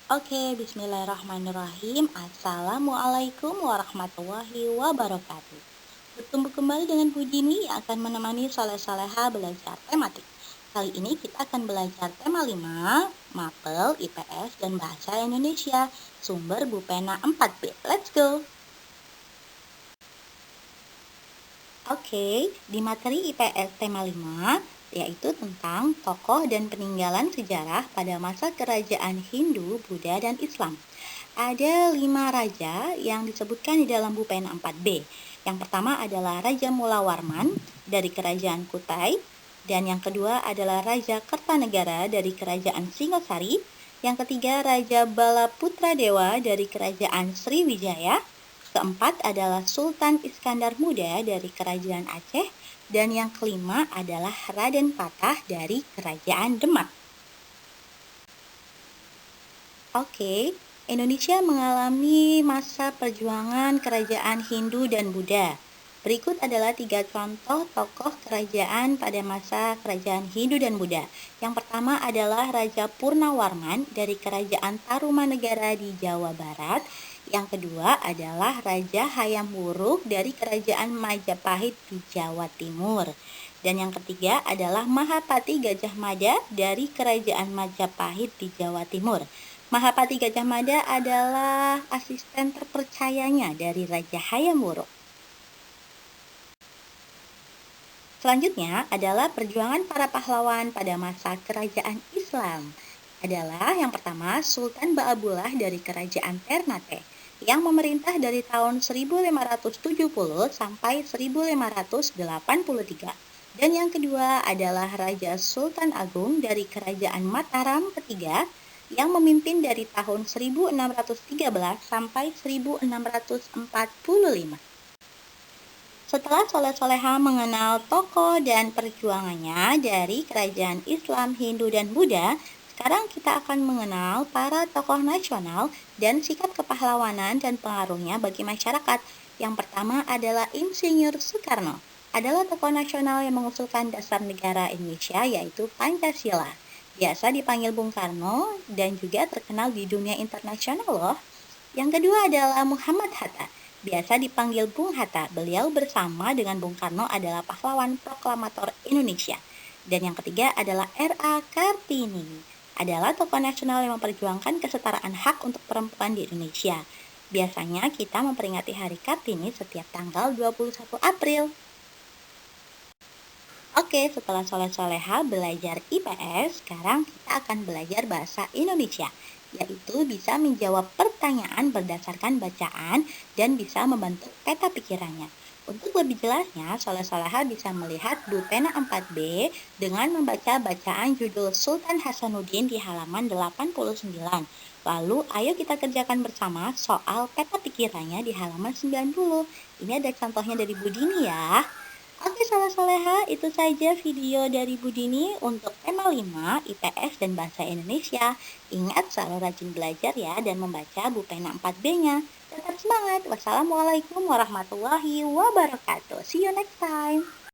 Bismillahirrahmanirrahim. Assalamualaikum warahmatullahi wabarakatuh. Bertemu kembali dengan Bu Dini yang akan menemani soleh-soleha belajar tematik. Kali ini kita akan belajar tema 5, Mapel, IPS, dan Bahasa Indonesia. Sumber Bu Pena 4B. Let's go! Di materi IPS tema 5, yaitu tentang tokoh dan peninggalan sejarah pada masa kerajaan Hindu, Buddha, dan Islam. Ada 5 raja yang disebutkan di dalam Bupena 4B. Yang pertama adalah Raja Mulawarman dari kerajaan Kutai, dan yang kedua adalah Raja Kertanegara dari kerajaan Singasari, yang ketiga Raja Balaputradewa dari kerajaan Sriwijaya, keempat adalah Sultan Iskandar Muda dari kerajaan Aceh, dan yang kelima adalah Raden Patah dari kerajaan Demak. Indonesia mengalami masa perjuangan kerajaan Hindu dan Buddha. Berikut adalah 3 contoh tokoh kerajaan pada masa kerajaan Hindu dan Buddha. Yang pertama adalah Raja Purnawarman dari kerajaan Tarumanegara di Jawa Barat. Yang kedua adalah Raja Hayam Wuruk dari kerajaan Majapahit di Jawa Timur. Dan yang ketiga adalah Mahapati Gajah Mada dari kerajaan Majapahit di Jawa Timur. Mahapati Gajah Mada adalah asisten terpercayanya dari Raja Hayam Wuruk. Selanjutnya adalah perjuangan para pahlawan pada masa kerajaan Islam. Adalah yang pertama Sultan Ba'abullah dari kerajaan Ternate yang memerintah dari tahun 1570 sampai 1583. Dan yang kedua adalah Raja Sultan Agung dari kerajaan Mataram ketiga yang memimpin dari tahun 1613 sampai 1645. Setelah soleh-soleha mengenal tokoh dan perjuangannya dari kerajaan Islam, Hindu, dan Buddha, sekarang kita akan mengenal para tokoh nasional dan sikap kepahlawanan dan pengaruhnya bagi masyarakat. Yang pertama adalah Insinyur Soekarno. Adalah tokoh nasional yang mengusulkan dasar negara Indonesia, yaitu Pancasila. Biasa dipanggil Bung Karno dan juga terkenal di dunia internasional loh. Yang kedua adalah Muhammad Hatta. Biasa dipanggil Bung Hatta. Beliau bersama dengan Bung Karno adalah pahlawan proklamator Indonesia. Dan yang ketiga adalah R.A. Kartini. Adalah tokoh nasional yang memperjuangkan kesetaraan hak untuk perempuan di Indonesia. Biasanya kita memperingati Hari Kartini setiap tanggal 21 April. Setelah soleh-soleha belajar IPS, sekarang kita akan belajar bahasa Indonesia, yaitu bisa menjawab pertanyaan berdasarkan bacaan dan bisa membentuk peta pikirannya. Untuk lebih jelasnya, soleh-soleha bisa melihat Bupena 4B dengan membaca bacaan judul Sultan Hasanuddin di halaman 89. Lalu, ayo kita kerjakan bersama soal peta pikirannya di halaman 90. Ini ada contohnya dari Bu Dini ya. Soleh-soleha, itu saja video dari Bu Dini untuk tema 5, IPS dan Bahasa Indonesia. Ingat selalu rajin belajar ya dan membaca Bupena 4B-nya. Tetap semangat. Wassalamualaikum warahmatullahi wabarakatuh. See you next time.